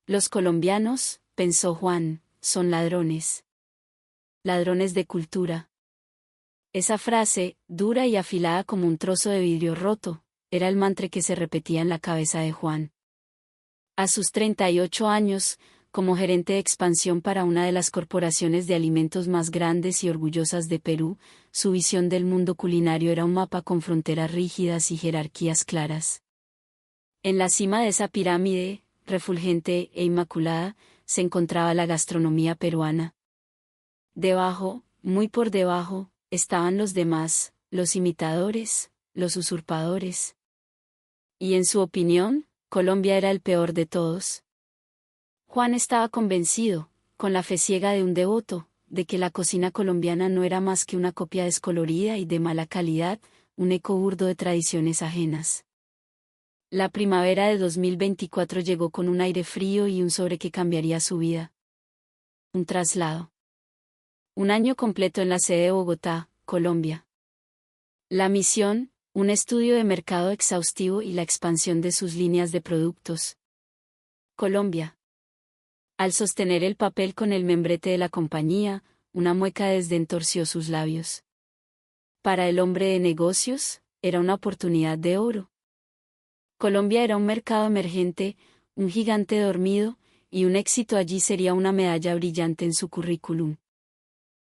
Los colombianos, pensó Juan, son ladrones. Ladrones de cultura. Esa frase, dura y afilada como un trozo de vidrio roto, era el mantra que se repetía en la cabeza de Juan. A sus 38 años, como gerente de expansión para una de las corporaciones de alimentos más grandes y orgullosas de Perú, su visión del mundo culinario era un mapa con fronteras rígidas y jerarquías claras. En la cima de esa pirámide, refulgente e inmaculada, se encontraba la gastronomía peruana. Debajo, muy por debajo, estaban los demás, los imitadores, los usurpadores. Y en su opinión, Colombia era el peor de todos. Juan estaba convencido, con la fe ciega de un devoto, de que la cocina colombiana no era más que una copia descolorida y de mala calidad, un eco burdo de tradiciones ajenas. La primavera de 2024 llegó con un aire frío y un sobre que cambiaría su vida. Un traslado. Un año completo en la sede de Bogotá, Colombia. La misión, un estudio de mercado exhaustivo y la expansión de sus líneas de productos. Colombia. Al sostener el papel con el membrete de la compañía, una mueca de desdén torció sus labios. Para el hombre de negocios, era una oportunidad de oro. Colombia era un mercado emergente, un gigante dormido, y un éxito allí sería una medalla brillante en su currículum.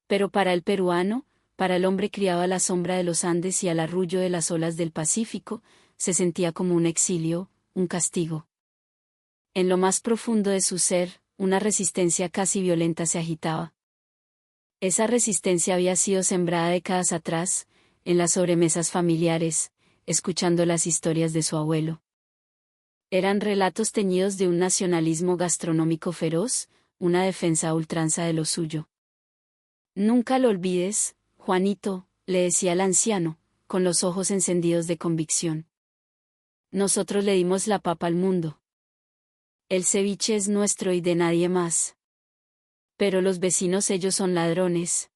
Pero para el peruano, para el hombre criado a la sombra de los Andes y al arrullo de las olas del Pacífico, se sentía como un exilio, un castigo. En lo más profundo de su ser, una resistencia casi violenta se agitaba. Esa resistencia había sido sembrada décadas atrás, en las sobremesas familiares, escuchando las historias de su abuelo. Eran relatos teñidos de un nacionalismo gastronómico feroz, una defensa a ultranza de lo suyo. Nunca lo olvides, Juanito, le decía el anciano, con los ojos encendidos de convicción. Nosotros le dimos la papa al mundo. El ceviche es nuestro y de nadie más. Pero los vecinos ellos son ladrones.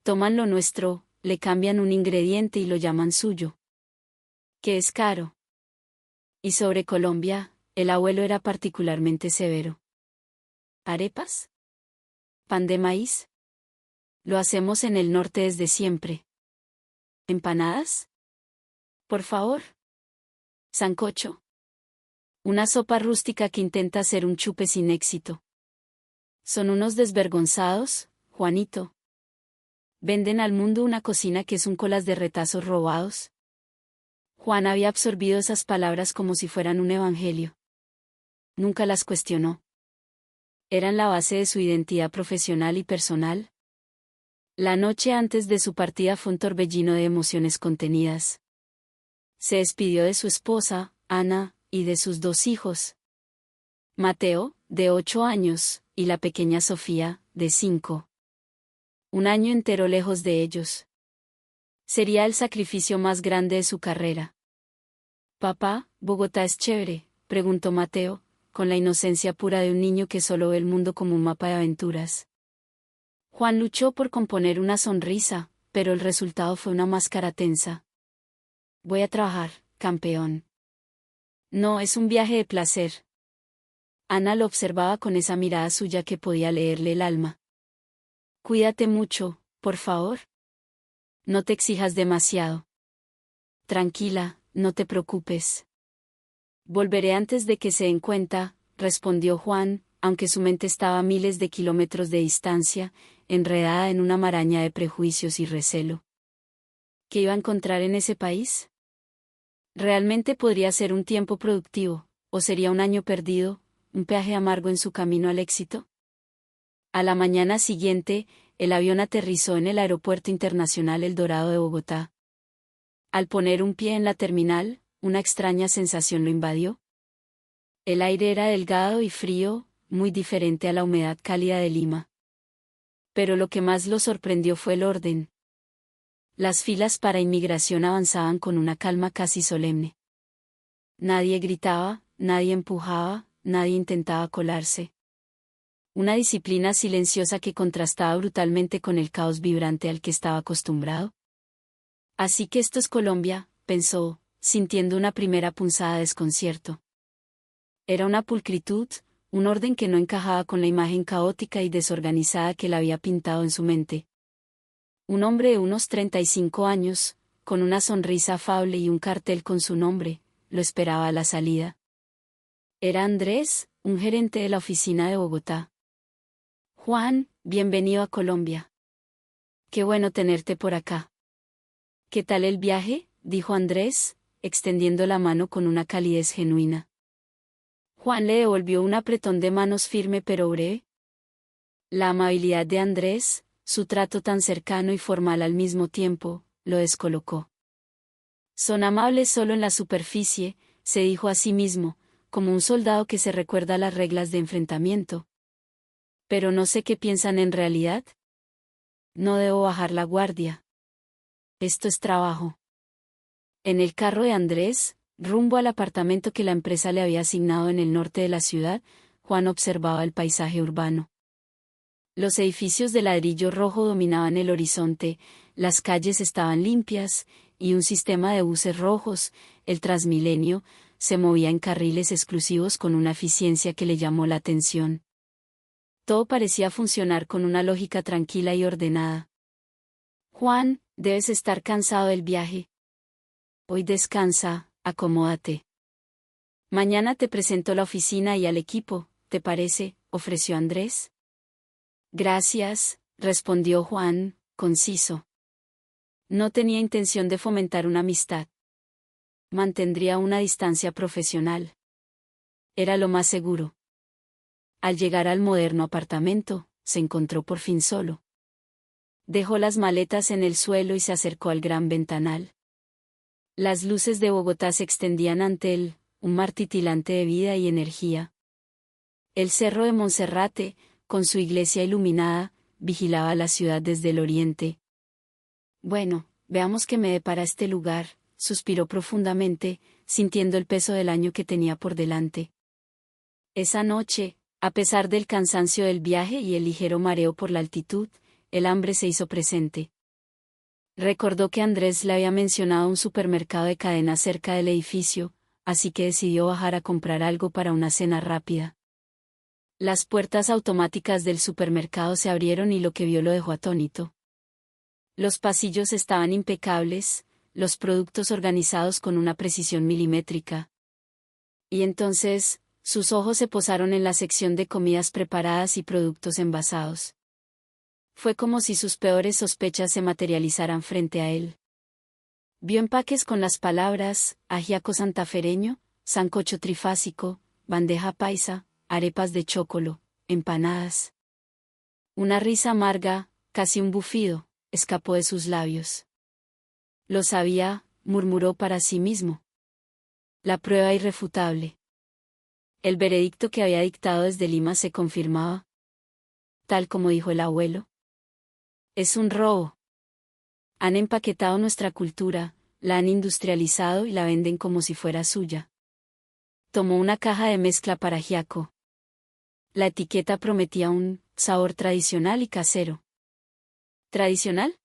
Toman lo nuestro, le cambian un ingrediente y lo llaman suyo. Que es caro. Y sobre Colombia, el abuelo era particularmente severo. ¿Arepas? ¿Pan de maíz? Lo hacemos en el norte desde siempre. ¿Empanadas? Por favor. Sancocho. Una sopa rústica que intenta hacer un chupe sin éxito. Son unos desvergonzados, Juanito. Venden al mundo una cocina que es un colas de retazos robados. Juan había absorbido esas palabras como si fueran un evangelio. Nunca las cuestionó. Eran la base de su identidad profesional y personal. La noche antes de su partida fue un torbellino de emociones contenidas. Se despidió de su esposa, Ana, y de sus dos hijos. Mateo, de 8 años, y la pequeña Sofía, de 5. Un año entero lejos de ellos. Sería el sacrificio más grande de su carrera. Papá, ¿Bogotá es chévere?, preguntó Mateo, con la inocencia pura de un niño que solo ve el mundo como un mapa de aventuras. Juan luchó por componer una sonrisa, pero el resultado fue una máscara tensa. Voy a trabajar, campeón. No es un viaje de placer. Ana lo observaba con esa mirada suya que podía leerle el alma. Cuídate mucho, por favor. No te exijas demasiado. Tranquila, no te preocupes. Volveré antes de que se den cuenta, respondió Juan, aunque su mente estaba a miles de kilómetros de distancia, enredada en una maraña de prejuicios y recelo. ¿Qué iba a encontrar en ese país? ¿Realmente podría ser un tiempo productivo, o sería un año perdido, un peaje amargo en su camino al éxito? A la mañana siguiente, el avión aterrizó en el Aeropuerto Internacional El Dorado de Bogotá. Al poner un pie en la terminal, una extraña sensación lo invadió. El aire era delgado y frío, muy diferente a la humedad cálida de Lima. Pero lo que más lo sorprendió fue el orden. Las filas para inmigración avanzaban con una calma casi solemne. Nadie gritaba, nadie empujaba, nadie intentaba colarse. Una disciplina silenciosa que contrastaba brutalmente con el caos vibrante al que estaba acostumbrado. Así que esto es Colombia, pensó, sintiendo una primera punzada de desconcierto. Era una pulcritud, un orden que no encajaba con la imagen caótica y desorganizada que la había pintado en su mente. Un hombre de unos 35 años, con una sonrisa afable y un cartel con su nombre, lo esperaba a la salida. Era Andrés, un gerente de la oficina de Bogotá. Juan, bienvenido a Colombia. Qué bueno tenerte por acá. ¿Qué tal el viaje?, dijo Andrés, extendiendo la mano con una calidez genuina. Juan le devolvió un apretón de manos firme pero breve. La amabilidad de Andrés, su trato tan cercano y formal al mismo tiempo, lo descolocó. Son amables solo en la superficie, se dijo a sí mismo, como un soldado que se recuerda las reglas de enfrentamiento. Pero no sé qué piensan en realidad. No debo bajar la guardia. Esto es trabajo. En el carro de Andrés, rumbo al apartamento que la empresa le había asignado en el norte de la ciudad, Juan observaba el paisaje urbano. Los edificios de ladrillo rojo dominaban el horizonte, las calles estaban limpias, y un sistema de buses rojos, el Transmilenio, se movía en carriles exclusivos con una eficiencia que le llamó la atención. Todo parecía funcionar con una lógica tranquila y ordenada. Juan, debes estar cansado del viaje. Hoy descansa, acomódate. Mañana te presento la oficina y al equipo, ¿te parece?, ofreció Andrés. Gracias, respondió Juan, conciso. No tenía intención de fomentar una amistad. Mantendría una distancia profesional. Era lo más seguro. Al llegar al moderno apartamento, se encontró por fin solo. Dejó las maletas en el suelo y se acercó al gran ventanal. Las luces de Bogotá se extendían ante él, un mar titilante de vida y energía. El cerro de Monserrate, con su iglesia iluminada, vigilaba la ciudad desde el oriente. Bueno, veamos qué me depara este lugar, suspiró profundamente, sintiendo el peso del año que tenía por delante. Esa noche, a pesar del cansancio del viaje y el ligero mareo por la altitud, el hambre se hizo presente. Recordó que Andrés le había mencionado un supermercado de cadena cerca del edificio, así que decidió bajar a comprar algo para una cena rápida. Las puertas automáticas del supermercado se abrieron y lo que vio lo dejó atónito. Los pasillos estaban impecables, los productos organizados con una precisión milimétrica. Y entonces, sus ojos se posaron en la sección de comidas preparadas y productos envasados. Fue como si sus peores sospechas se materializaran frente a él. Vio empaques con las palabras, ajiaco santafereño, sancocho trifásico, bandeja paisa, arepas de chocolo, empanadas. Una risa amarga, casi un bufido, escapó de sus labios. Lo sabía, murmuró para sí mismo. La prueba irrefutable. El veredicto que había dictado desde Lima se confirmaba. Tal como dijo el abuelo. Es un robo. Han empaquetado nuestra cultura, la han industrializado y la venden como si fuera suya. Tomó una caja de mezcla para ajiaco. La etiqueta prometía un sabor tradicional y casero. ¿Tradicional?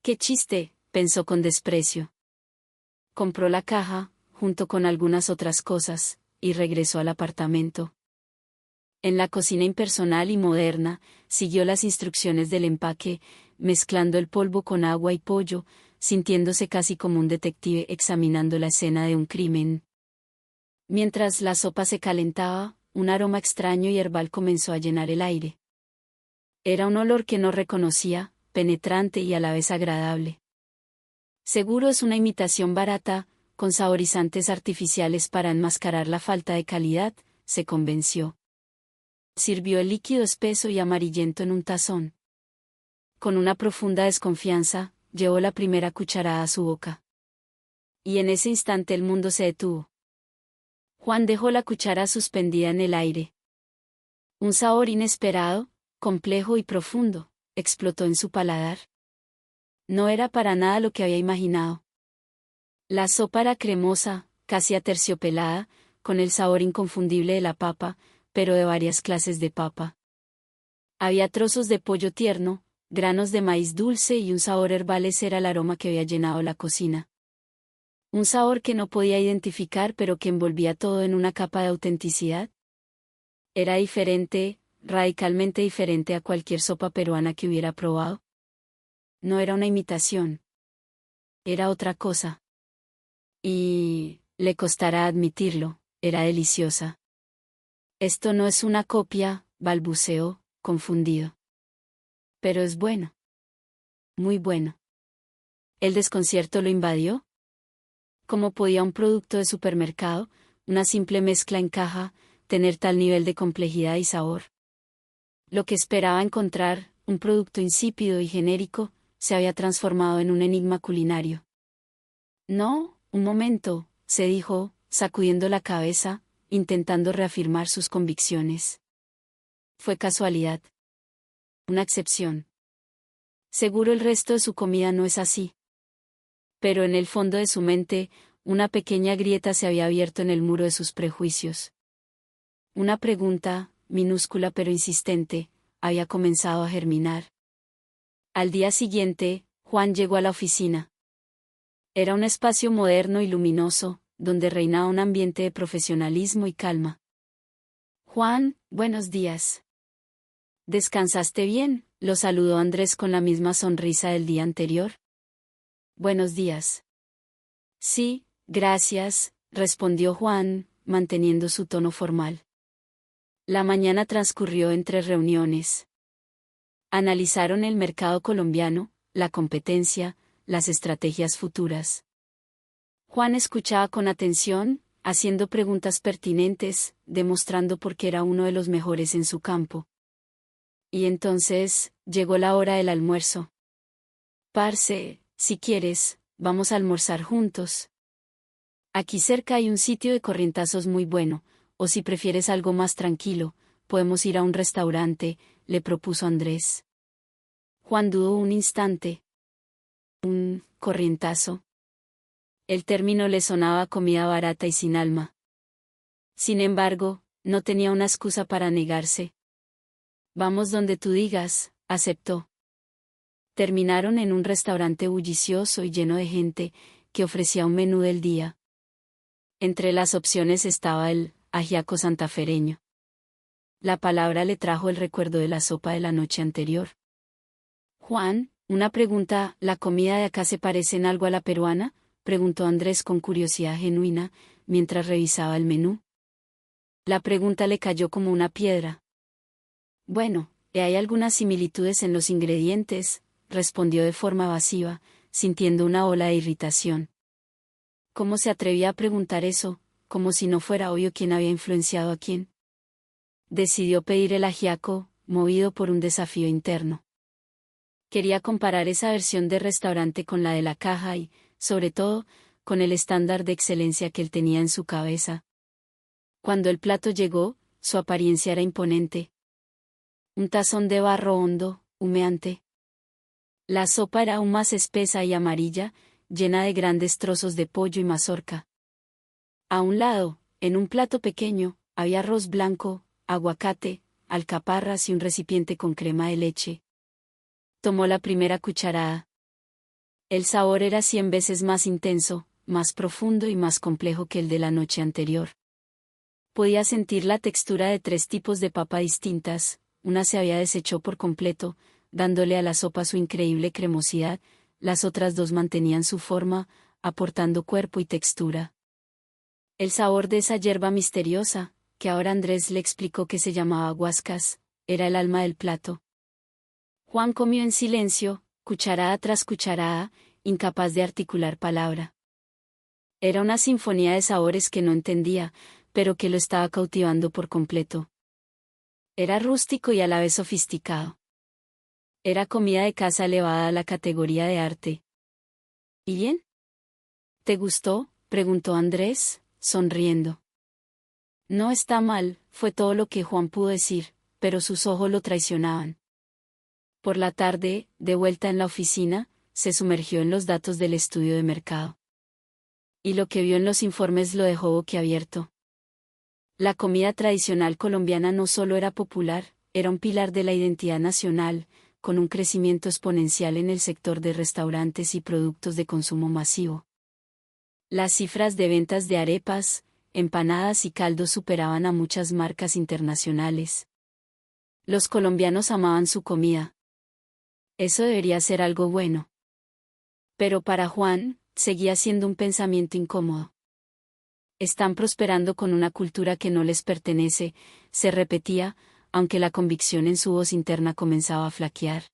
¡Qué chiste!, pensó con desprecio. Compró la caja, junto con algunas otras cosas, y regresó al apartamento. En la cocina impersonal y moderna, siguió las instrucciones del empaque, mezclando el polvo con agua y pollo, sintiéndose casi como un detective examinando la escena de un crimen. Mientras la sopa se calentaba, un aroma extraño y herbal comenzó a llenar el aire. Era un olor que no reconocía, penetrante y a la vez agradable. Seguro es una imitación barata, con saborizantes artificiales para enmascarar la falta de calidad, se convenció. Sirvió el líquido espeso y amarillento en un tazón. Con una profunda desconfianza, llevó la primera cucharada a su boca. Y en ese instante el mundo se detuvo. Juan dejó la cuchara suspendida en el aire. Un sabor inesperado, complejo y profundo, explotó en su paladar. No era para nada lo que había imaginado. La sopa era cremosa, casi aterciopelada, con el sabor inconfundible de la papa, pero de varias clases de papa. Había trozos de pollo tierno, granos de maíz dulce y un sabor herbal. Ese era el aroma que había llenado la cocina. Un sabor que no podía identificar pero que envolvía todo en una capa de autenticidad. Era diferente, radicalmente diferente a cualquier sopa peruana que hubiera probado. No era una imitación. Era otra cosa. Y, le costará admitirlo, era deliciosa. Esto no es una copia, balbuceó, confundido. Pero es bueno. Muy bueno. ¿El desconcierto lo invadió? ¿Cómo podía un producto de supermercado, una simple mezcla en caja, tener tal nivel de complejidad y sabor? Lo que esperaba encontrar, un producto insípido y genérico, se había transformado en un enigma culinario. No, un momento, se dijo, sacudiendo la cabeza, intentando reafirmar sus convicciones. Fue casualidad. Una excepción. Seguro el resto de su comida no es así. Pero en el fondo de su mente, una pequeña grieta se había abierto en el muro de sus prejuicios. Una pregunta, minúscula pero insistente, había comenzado a germinar. Al día siguiente, Juan llegó a la oficina. Era un espacio moderno y luminoso, donde reinaba un ambiente de profesionalismo y calma. Juan, buenos días. ¿Descansaste bien?, lo saludó Andrés con la misma sonrisa del día anterior. Buenos días. Sí, gracias, respondió Juan, manteniendo su tono formal. La mañana transcurrió entre reuniones. Analizaron el mercado colombiano, la competencia, las estrategias futuras. Juan escuchaba con atención, haciendo preguntas pertinentes, demostrando por qué era uno de los mejores en su campo. Y entonces, llegó la hora del almuerzo. Parce, si quieres, vamos a almorzar juntos. Aquí cerca hay un sitio de corrientazos muy bueno, o si prefieres algo más tranquilo, podemos ir a un restaurante, le propuso Andrés. Juan dudó un instante. ¿Un corrientazo? El término le sonaba a comida barata y sin alma. Sin embargo, no tenía una excusa para negarse. Vamos donde tú digas, aceptó. Terminaron en un restaurante bullicioso y lleno de gente, que ofrecía un menú del día. Entre las opciones estaba el ajiaco santafereño. La palabra le trajo el recuerdo de la sopa de la noche anterior. Juan, una pregunta, ¿la comida de acá se parece en algo a la peruana?, preguntó Andrés con curiosidad genuina, mientras revisaba el menú. La pregunta le cayó como una piedra. Bueno, hay algunas similitudes en los ingredientes, respondió de forma evasiva, sintiendo una ola de irritación. ¿Cómo se atrevía a preguntar eso, como si no fuera obvio quién había influenciado a quién? Decidió pedir el ajiaco, movido por un desafío interno. Quería comparar esa versión de restaurante con la de la caja y, sobre todo, con el estándar de excelencia que él tenía en su cabeza. Cuando el plato llegó, su apariencia era imponente. Un tazón de barro hondo, humeante. La sopa era aún más espesa y amarilla, llena de grandes trozos de pollo y mazorca. A un lado, en un plato pequeño, había arroz blanco, aguacate, alcaparras y un recipiente con crema de leche. Tomó la primera cucharada. El sabor era 100 veces más intenso, más profundo y más complejo que el de la noche anterior. Podía sentir la textura de 3 tipos de papa distintas, una se había deshecho por completo, dándole a la sopa su increíble cremosidad, las otras 2 mantenían su forma, aportando cuerpo y textura. El sabor de esa hierba misteriosa, que ahora Andrés le explicó que se llamaba guascas, era el alma del plato. Juan comió en silencio, cucharada tras cucharada, incapaz de articular palabra. Era una sinfonía de sabores que no entendía, pero que lo estaba cautivando por completo. Era rústico y a la vez sofisticado. Era comida de casa elevada a la categoría de arte. ¿Y bien? ¿Te gustó?, preguntó Andrés, sonriendo. No está mal, fue todo lo que Juan pudo decir, pero sus ojos lo traicionaban. Por la tarde, de vuelta en la oficina, se sumergió en los datos del estudio de mercado. Y lo que vio en los informes lo dejó boquiabierto. La comida tradicional colombiana no solo era popular, era un pilar de la identidad nacional, con un crecimiento exponencial en el sector de restaurantes y productos de consumo masivo. Las cifras de ventas de arepas, empanadas y caldos superaban a muchas marcas internacionales. Los colombianos amaban su comida. Eso debería ser algo bueno. Pero para Juan, seguía siendo un pensamiento incómodo. Están prosperando con una cultura que no les pertenece, se repetía, aunque la convicción en su voz interna comenzaba a flaquear.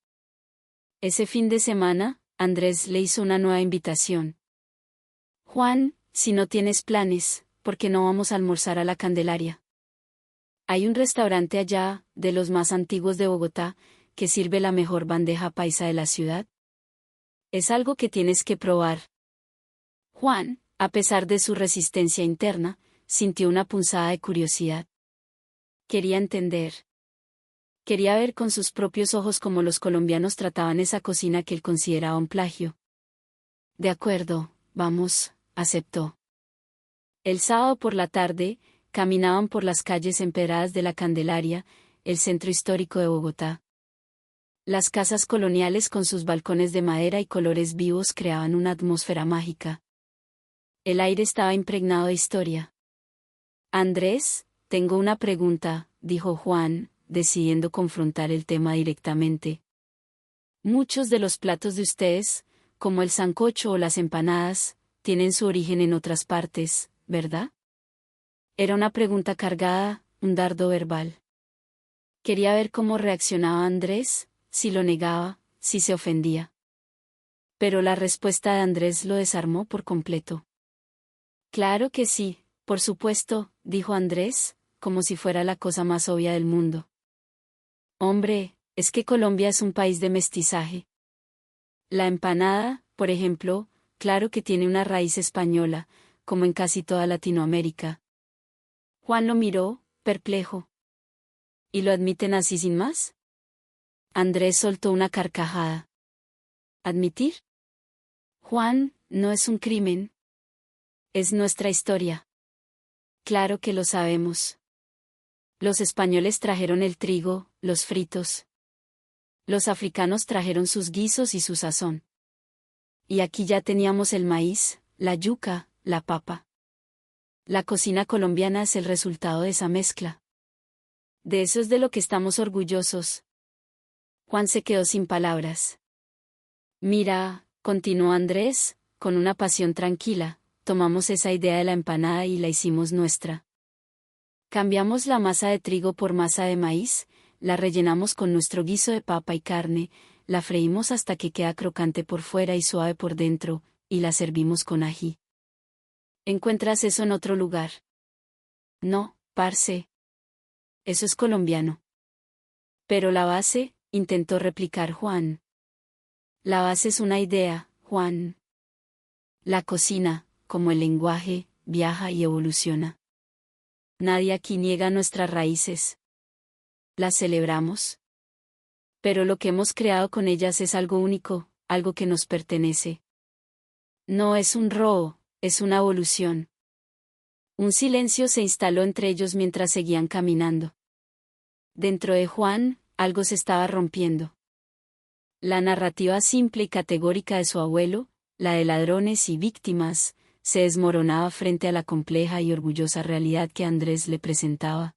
Ese fin de semana, Andrés le hizo una nueva invitación. Juan, si no tienes planes, ¿por qué no vamos a almorzar a la Candelaria? Hay un restaurante allá, de los más antiguos de Bogotá, que sirve la mejor bandeja paisa de la ciudad. Es algo que tienes que probar. Juan, a pesar de su resistencia interna, sintió una punzada de curiosidad. Quería entender. Quería ver con sus propios ojos cómo los colombianos trataban esa cocina que él consideraba un plagio. De acuerdo, vamos, aceptó. El sábado por la tarde, caminaban por las calles empedradas de la Candelaria, el centro histórico de Bogotá. Las casas coloniales con sus balcones de madera y colores vivos creaban una atmósfera mágica. El aire estaba impregnado de historia. Andrés, tengo una pregunta, dijo Juan, decidiendo confrontar el tema directamente. Muchos de los platos de ustedes, como el sancocho o las empanadas, tienen su origen en otras partes, ¿verdad? Era una pregunta cargada, un dardo verbal. Quería ver cómo reaccionaba Andrés, si lo negaba, si se ofendía. Pero la respuesta de Andrés lo desarmó por completo. Claro que sí, por supuesto, dijo Andrés, como si fuera la cosa más obvia del mundo. Hombre, es que Colombia es un país de mestizaje. La empanada, por ejemplo, claro que tiene una raíz española, como en casi toda Latinoamérica. Juan lo miró, perplejo. ¿Y lo admiten así sin más? Andrés soltó una carcajada. ¿Admitir? Juan, no es un crimen. Es nuestra historia. Claro que lo sabemos. Los españoles trajeron el trigo, los fritos. Los africanos trajeron sus guisos y su sazón. Y aquí ya teníamos el maíz, la yuca, la papa. La cocina colombiana es el resultado de esa mezcla. De eso es de lo que estamos orgullosos. Juan se quedó sin palabras. Mira, continuó Andrés, con una pasión tranquila, tomamos esa idea de la empanada y la hicimos nuestra. Cambiamos la masa de trigo por masa de maíz, la rellenamos con nuestro guiso de papa y carne, la freímos hasta que queda crocante por fuera y suave por dentro, y la servimos con ají. ¿Encuentras eso en otro lugar? No, parce. Eso es colombiano. Pero la base, intentó replicar Juan. La base es una idea, Juan. La cocina, como el lenguaje, viaja y evoluciona. Nadie aquí niega nuestras raíces. Las celebramos. Pero lo que hemos creado con ellas es algo único, algo que nos pertenece. No es un robo, es una evolución. Un silencio se instaló entre ellos mientras seguían caminando. Dentro de Juan, algo se estaba rompiendo. La narrativa simple y categórica de su abuelo, la de ladrones y víctimas, se desmoronaba frente a la compleja y orgullosa realidad que Andrés le presentaba.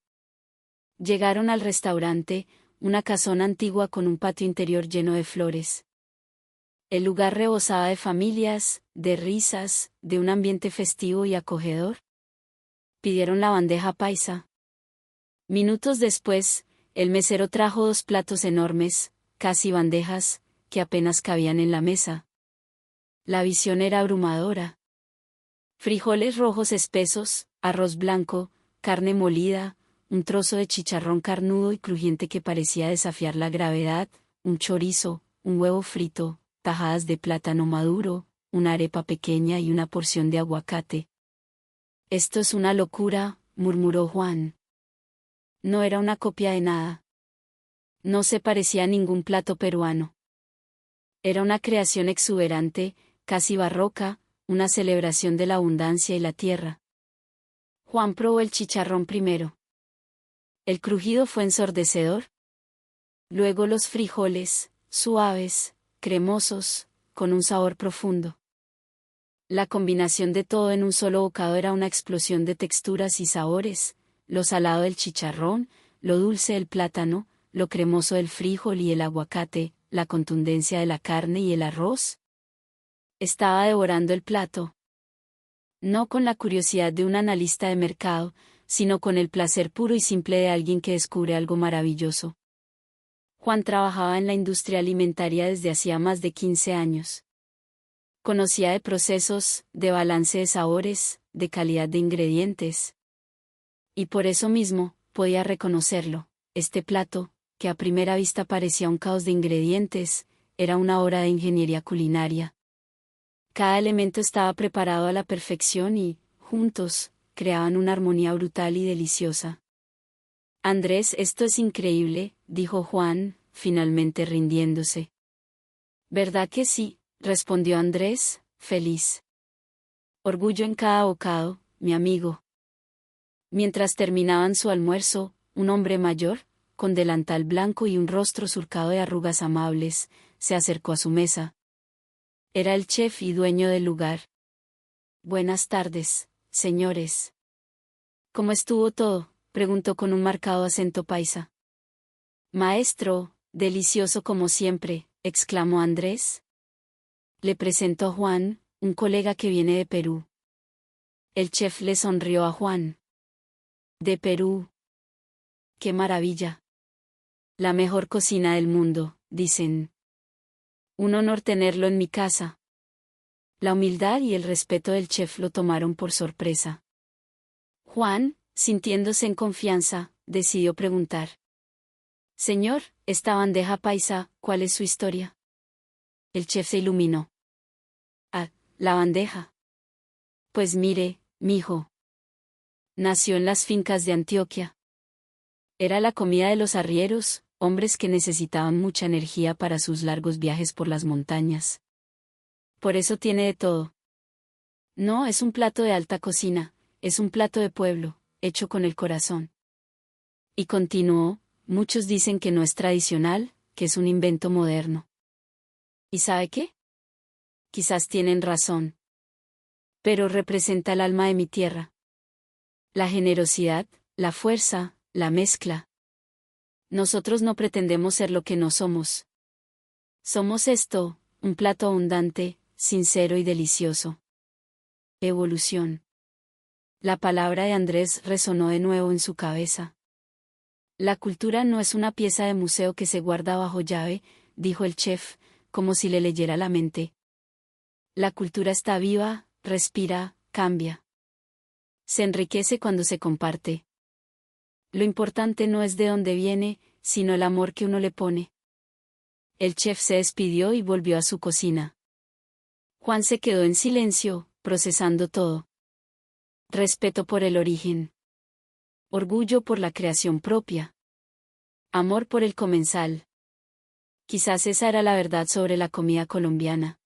Llegaron al restaurante, una casona antigua con un patio interior lleno de flores. El lugar rebosaba de familias, de risas, de un ambiente festivo y acogedor. Pidieron la bandeja paisa. Minutos después, el mesero trajo 2 platos enormes, casi bandejas, que apenas cabían en la mesa. La visión era abrumadora. Frijoles rojos espesos, arroz blanco, carne molida, un trozo de chicharrón carnudo y crujiente que parecía desafiar la gravedad, un chorizo, un huevo frito, tajadas de plátano maduro, una arepa pequeña y una porción de aguacate. Esto es una locura, murmuró Juan. No era una copia de nada. No se parecía a ningún plato peruano. Era una creación exuberante, casi barroca, una celebración de la abundancia y la tierra. Juan probó el chicharrón primero. El crujido fue ensordecedor. Luego los frijoles, suaves, cremosos, con un sabor profundo. La combinación de todo en un solo bocado era una explosión de texturas y sabores, lo salado del chicharrón, lo dulce del plátano, lo cremoso del frijol y el aguacate, la contundencia de la carne y el arroz. Estaba devorando el plato. No con la curiosidad de un analista de mercado, sino con el placer puro y simple de alguien que descubre algo maravilloso. Juan trabajaba en la industria alimentaria desde hacía más de 15 años. Conocía de procesos, de balance de sabores, de calidad de ingredientes. Y por eso mismo, podía reconocerlo. Este plato, que a primera vista parecía un caos de ingredientes, era una obra de ingeniería culinaria. Cada elemento estaba preparado a la perfección y, juntos, creaban una armonía brutal y deliciosa. Andrés, esto es increíble, dijo Juan, finalmente rindiéndose. ¿Verdad que sí?, respondió Andrés, feliz. Orgullo en cada bocado, mi amigo. Mientras terminaban su almuerzo, un hombre mayor, con delantal blanco y un rostro surcado de arrugas amables, se acercó a su mesa. Era el chef y dueño del lugar. Buenas tardes, señores. ¿Cómo estuvo todo?, preguntó con un marcado acento paisa. Maestro, delicioso como siempre, exclamó Andrés. Le presentó Juan, un colega que viene de Perú. El chef le sonrió a Juan. De Perú. ¡Qué maravilla! La mejor cocina del mundo, dicen. Un honor tenerlo en mi casa. La humildad y el respeto del chef lo tomaron por sorpresa. Juan, sintiéndose en confianza, decidió preguntar. Señor, esta bandeja paisa, ¿cuál es su historia? El chef se iluminó. Ah, la bandeja. Pues mire, mijo. Nació en las fincas de Antioquia. Era la comida de los arrieros, hombres que necesitaban mucha energía para sus largos viajes por las montañas. Por eso tiene de todo. No es un plato de alta cocina, es un plato de pueblo, hecho con el corazón. Y continuó, muchos dicen que no es tradicional, que es un invento moderno. ¿Y sabe qué? Quizás tienen razón. Pero representa el alma de mi tierra. La generosidad, la fuerza, la mezcla. Nosotros no pretendemos ser lo que no somos. Somos esto, un plato abundante, sincero y delicioso. Evolución. La palabra de Andrés resonó de nuevo en su cabeza. La cultura no es una pieza de museo que se guarda bajo llave, dijo el chef, como si le leyera la mente. La cultura está viva, respira, cambia. Se enriquece cuando se comparte. Lo importante no es de dónde viene, sino el amor que uno le pone. El chef se despidió y volvió a su cocina. Juan se quedó en silencio, procesando todo. Respeto por el origen. Orgullo por la creación propia. Amor por el comensal. Quizás esa era la verdad sobre la comida colombiana.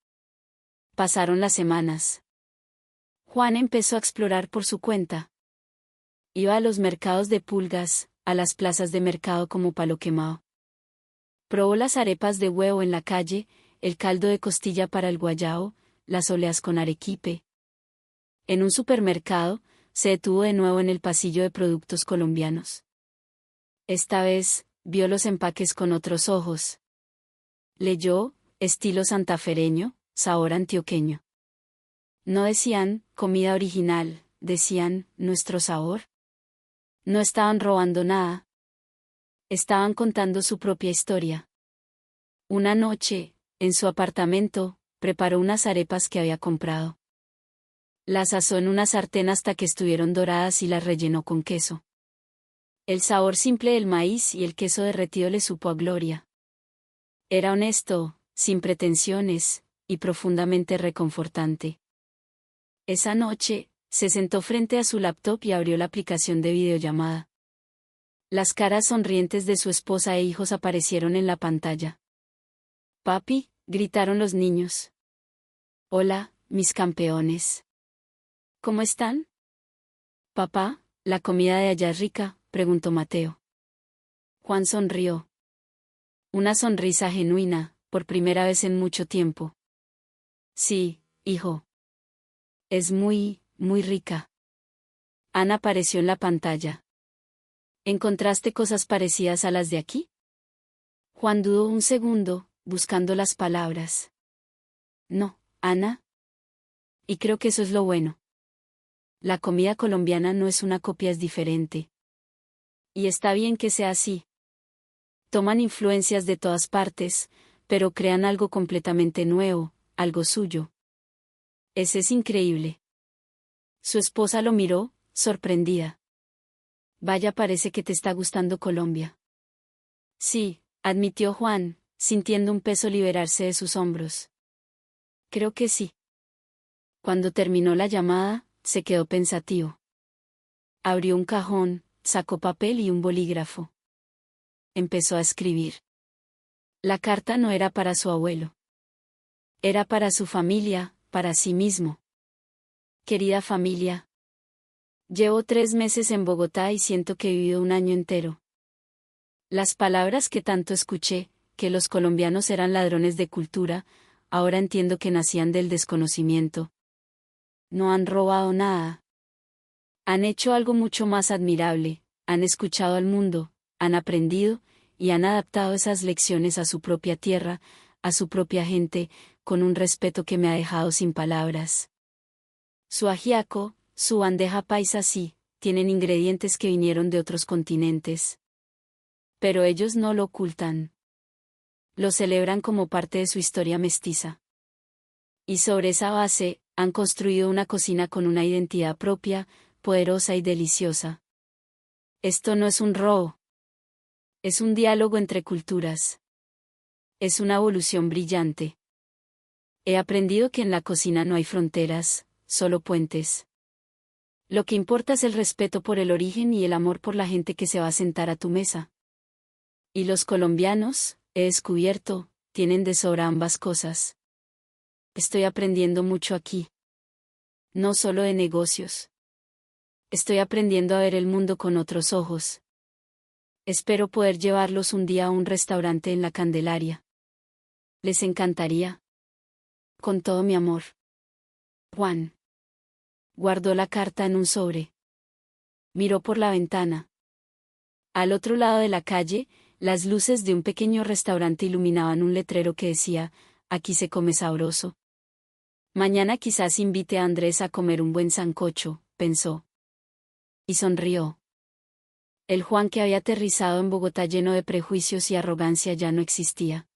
Pasaron las semanas. Juan empezó a explorar por su cuenta. Iba a los mercados de pulgas, a las plazas de mercado como Palo Quemado. Probó las arepas de huevo en la calle, el caldo de costilla para el guayao, las oleas con arequipe. En un supermercado, se detuvo de nuevo en el pasillo de productos colombianos. Esta vez, vio los empaques con otros ojos. Leyó, estilo santafereño, sabor antioqueño. No decían, comida original, decían, nuestro sabor. No estaban robando nada. Estaban contando su propia historia. Una noche, en su apartamento, preparó unas arepas que había comprado. Las asó en una sartén hasta que estuvieron doradas y las rellenó con queso. El sabor simple del maíz y el queso derretido le supo a gloria. Era honesto, sin pretensiones, y profundamente reconfortante. Esa noche, se sentó frente a su laptop y abrió la aplicación de videollamada. Las caras sonrientes de su esposa e hijos aparecieron en la pantalla. «Papi», gritaron los niños. «Hola, mis campeones. ¿Cómo están?» «Papá, ¿la comida de allá es rica?», preguntó Mateo. Juan sonrió. Una sonrisa genuina, por primera vez en mucho tiempo. «Sí, hijo. Es muy, muy rica. Ana apareció en la pantalla. ¿Encontraste cosas parecidas a las de aquí? Juan dudó un segundo, buscando las palabras. No, Ana. Y creo que eso es lo bueno. La comida colombiana no es una copia, es diferente. Y está bien que sea así. Toman influencias de todas partes, pero crean algo completamente nuevo, algo suyo. Ese es increíble. Su esposa lo miró, sorprendida. Vaya, parece que te está gustando Colombia. Sí, admitió Juan, sintiendo un peso liberarse de sus hombros. Creo que sí. Cuando terminó la llamada, se quedó pensativo. Abrió un cajón, sacó papel y un bolígrafo. Empezó a escribir. La carta no era para su abuelo. Era para su familia, para sí mismo. Querida familia. Llevo 3 meses en Bogotá y siento que he vivido un año entero. Las palabras que tanto escuché, que los colombianos eran ladrones de cultura, ahora entiendo que nacían del desconocimiento. No han robado nada. Han hecho algo mucho más admirable, han escuchado al mundo, han aprendido, y han adaptado esas lecciones a su propia tierra, a su propia gente, con un respeto que me ha dejado sin palabras. Su ajiaco, su bandeja paisa sí, tienen ingredientes que vinieron de otros continentes. Pero ellos no lo ocultan. Lo celebran como parte de su historia mestiza. Y sobre esa base, han construido una cocina con una identidad propia, poderosa y deliciosa. Esto no es un robo. Es un diálogo entre culturas. Es una evolución brillante. He aprendido que en la cocina no hay fronteras, solo puentes. Lo que importa es el respeto por el origen y el amor por la gente que se va a sentar a tu mesa. Y los colombianos, he descubierto, tienen de sobra ambas cosas. Estoy aprendiendo mucho aquí. No solo de negocios. Estoy aprendiendo a ver el mundo con otros ojos. Espero poder llevarlos un día a un restaurante en la Candelaria. ¿Les encantaría? Con todo mi amor. Juan. Guardó la carta en un sobre. Miró por la ventana. Al otro lado de la calle, las luces de un pequeño restaurante iluminaban un letrero que decía, aquí se come sabroso. Mañana quizás invite a Andrés a comer un buen sancocho, pensó. Y sonrió. El Juan que había aterrizado en Bogotá lleno de prejuicios y arrogancia ya no existía.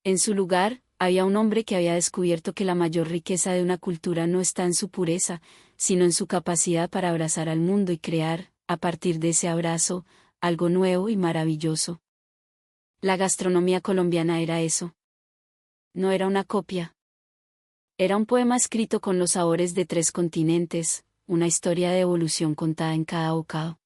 En su lugar, había un hombre que había descubierto que la mayor riqueza de una cultura no está en su pureza, sino en su capacidad para abrazar al mundo y crear, a partir de ese abrazo, algo nuevo y maravilloso. La gastronomía colombiana era eso. No era una copia. Era un poema escrito con los sabores de 3 continentes, una historia de evolución contada en cada bocado.